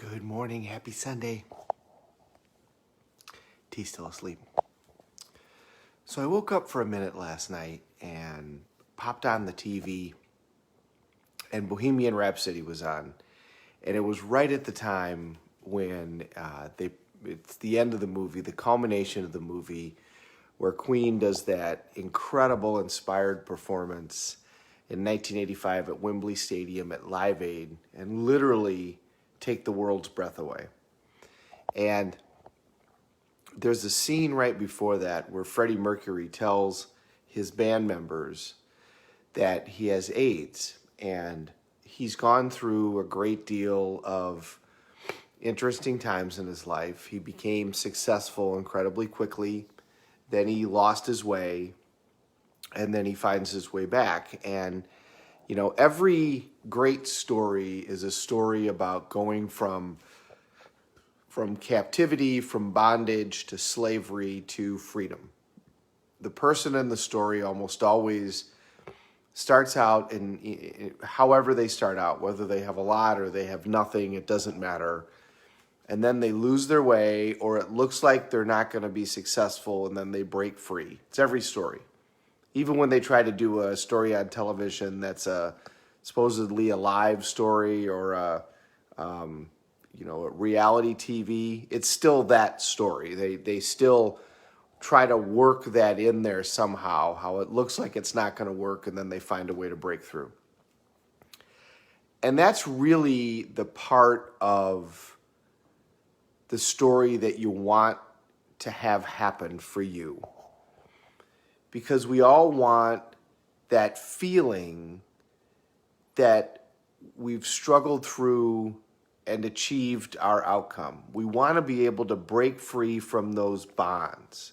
Good morning, happy Sunday. T's still asleep. So I woke up for a minute last night and popped on the TV, and Bohemian Rhapsody was on. And it was right at the time when it's the end of the movie, the culmination of the movie, where Queen does that incredible, inspired performance in 1985 at Wembley Stadium at Live Aid and literally take the world's breath away. And there's a scene right before that where Freddie Mercury tells his band members that he has AIDS, and he's gone through a great deal of interesting times in his life. He became successful incredibly quickly, then he lost his way, and then he finds his way back. And you know, every great story is a story about going from captivity, from bondage to slavery to freedom. The person in the story almost always starts out in however they start out, whether they have a lot or they have nothing, it doesn't matter. And then they lose their way, or it looks like they're not going to be successful, and then they break free. It's every story. Even when they try to do a story on television that's supposedly a live story or a reality TV, it's still that story. They still try to work that in there somehow, how it looks like it's not going to work, and then they find a way to break through. And that's really the part of the story that you want to have happen for you. Because we all want that feeling that we've struggled through and achieved our outcome. We want to be able to break free from those bonds.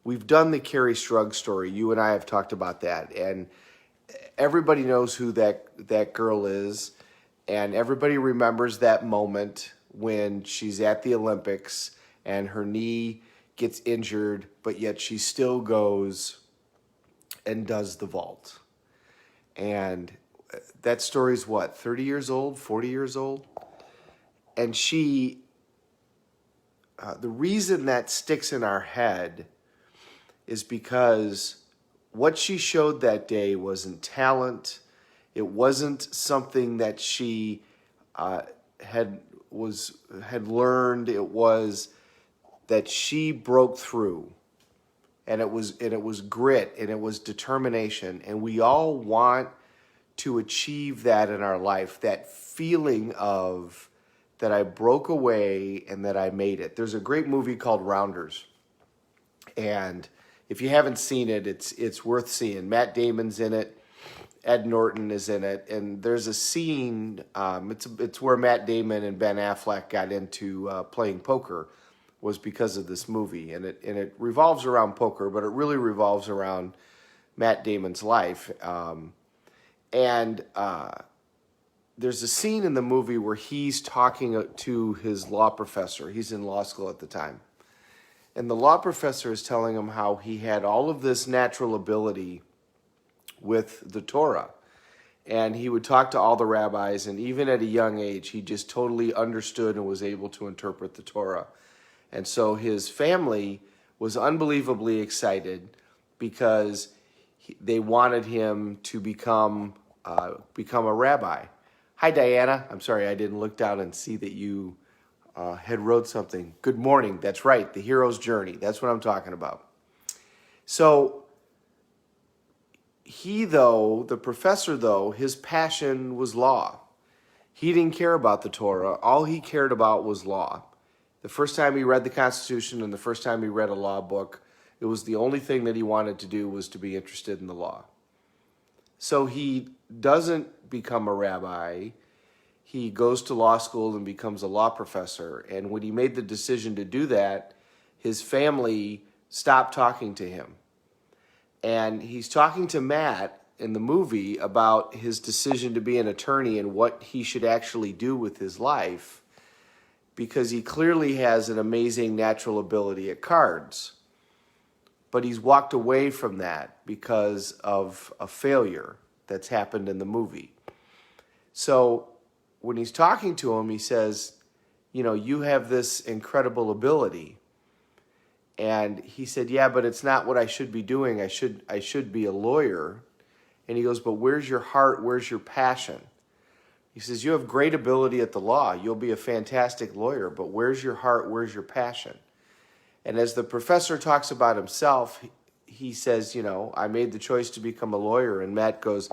We've done the Carrie Strug story. You and I have talked about that. And everybody knows who that girl is. And everybody remembers that moment when she's at the Olympics and her knee gets injured, but yet she still goes and does the vault. And that story's what, 30 years old, 40 years old? And she, the reason that sticks in our head is because what she showed that day wasn't talent. It wasn't something that she had learned. It was that she broke through. And it was grit, and it was determination. And we all want to achieve that in our life, that feeling of that I broke away and that I made it. There's a great movie called Rounders. And if you haven't seen it, it's worth seeing. Matt Damon's in it. Ed Norton is in it. And there's a scene, it's where Matt Damon and Ben Affleck got into playing poker, was because of this movie. And it revolves around poker, but it really revolves around Matt Damon's life. There's a scene in the movie where he's talking to his law professor. He's in law school at the time. And the law professor is telling him how he had all of this natural ability with the Torah. And he would talk to all the rabbis, and even at a young age, he just totally understood and was able to interpret the Torah. And so his family was unbelievably excited because they wanted him to become a rabbi. Hi, Diana. I'm sorry, I didn't look down and see that you had wrote something. Good morning. That's right, the hero's journey. That's what I'm talking about. So the professor, his passion was law. He didn't care about the Torah. All he cared about was law. The first time he read the Constitution and the first time he read a law book, it was the only thing that he wanted to do was to be interested in the law. So he doesn't become a rabbi. He goes to law school and becomes a law professor. And when he made the decision to do that, his family stopped talking to him. And he's talking to Matt in the movie about his decision to be an attorney and what he should actually do with his life, because he clearly has an amazing natural ability at cards. But he's walked away from that because of a failure that's happened in the movie. So when he's talking to him, he says, you have this incredible ability. And he said, yeah, but it's not what I should be doing. I should be a lawyer. And he goes, but where's your heart? Where's your passion? He says, you have great ability at the law. You'll be a fantastic lawyer, but where's your heart? Where's your passion? And as the professor talks about himself, he says, I made the choice to become a lawyer. And Matt goes,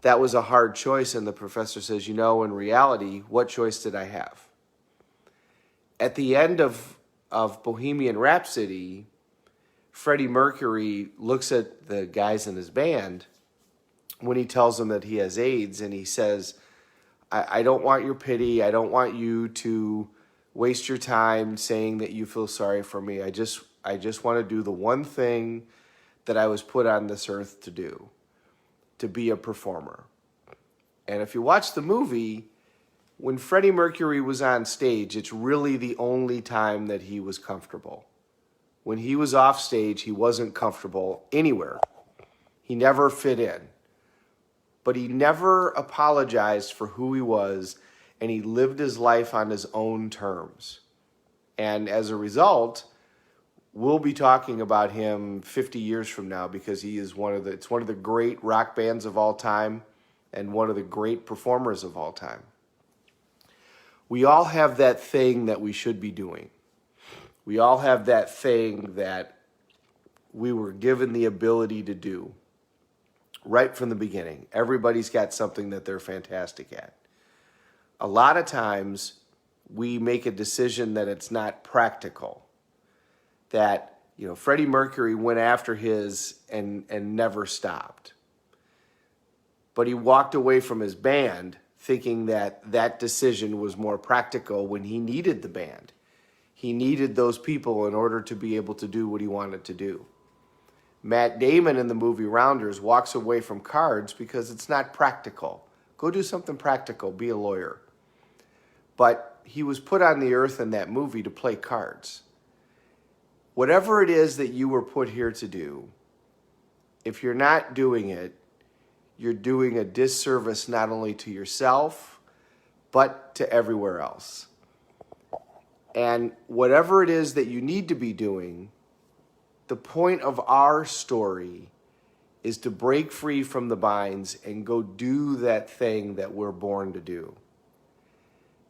that was a hard choice. And the professor says, in reality, what choice did I have? At the end of Bohemian Rhapsody, Freddie Mercury looks at the guys in his band when he tells them that he has AIDS, and he says, I don't want your pity. I don't want you to waste your time saying that you feel sorry for me. I just want to do the one thing that I was put on this earth to do, to be a performer. And if you watch the movie, when Freddie Mercury was on stage, it's really the only time that he was comfortable. When he was off stage, he wasn't comfortable anywhere. He never fit in. But he never apologized for who he was, and he lived his life on his own terms. And as a result, we'll be talking about him 50 years from now because he is it's one of the great rock bands of all time and one of the great performers of all time. We all have that thing that we should be doing. We all have that thing that we were given the ability to do right from the beginning. Everybody's got something that they're fantastic at. A lot of times we make a decision that it's not practical. That, Freddie Mercury went after his and never stopped. But he walked away from his band thinking that decision was more practical when he needed the band. He needed those people in order to be able to do what he wanted to do. Matt Damon in the movie Rounders walks away from cards because it's not practical. Go do something practical, be a lawyer. But he was put on the earth in that movie to play cards. Whatever it is that you were put here to do, if you're not doing it, you're doing a disservice not only to yourself, but to everywhere else. And whatever it is that you need to be doing, the point of our story is to break free from the binds and go do that thing that we're born to do.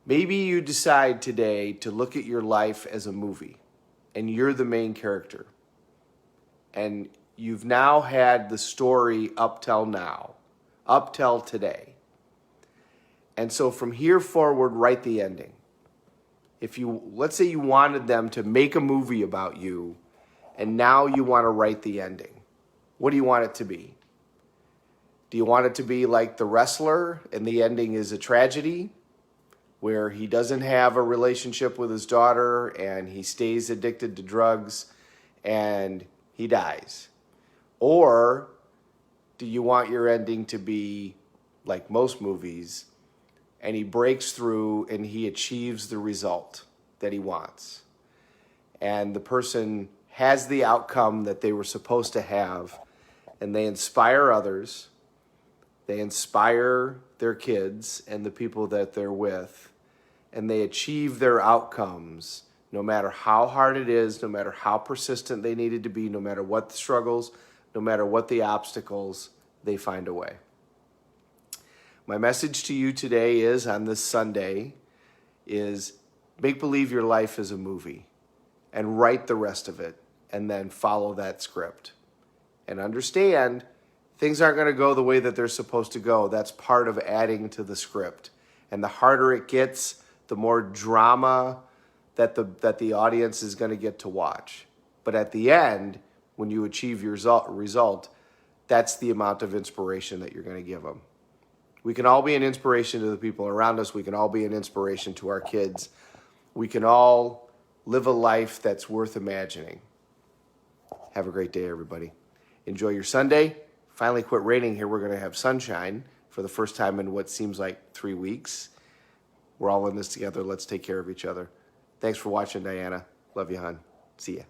Maybe you decide today to look at your life as a movie, and you're the main character. And you've now had the story up till now, up till today. And so from here forward, write the ending. Let's say you wanted them to make a movie about you, and now you want to write the ending. What do you want it to be? Do you want it to be like The Wrestler, and the ending is a tragedy, where he doesn't have a relationship with his daughter, and he stays addicted to drugs, and he dies? Or do you want your ending to be like most movies, and he breaks through and he achieves the result that he wants, and the person has the outcome that they were supposed to have, and they inspire others, they inspire their kids and the people that they're with, and they achieve their outcomes no matter how hard it is, no matter how persistent they needed to be, no matter what the struggles, no matter what the obstacles, they find a way. My message to you today is, on this Sunday, is make believe your life is a movie and write the rest of it, and then follow that script. And understand, things aren't going to go the way that they're supposed to go. That's part of adding to the script. And the harder it gets, the more drama that the audience is going to get to watch. But at the end, when you achieve your result, that's the amount of inspiration that you're going to give them. We can all be an inspiration to the people around us. We can all be an inspiration to our kids. We can all live a life that's worth imagining. Have a great day, everybody. Enjoy your Sunday. Finally quit raining here. We're going to have sunshine for the first time in what seems like 3 weeks. We're all in this together. Let's take care of each other. Thanks for watching, Diana. Love you, hon. See ya.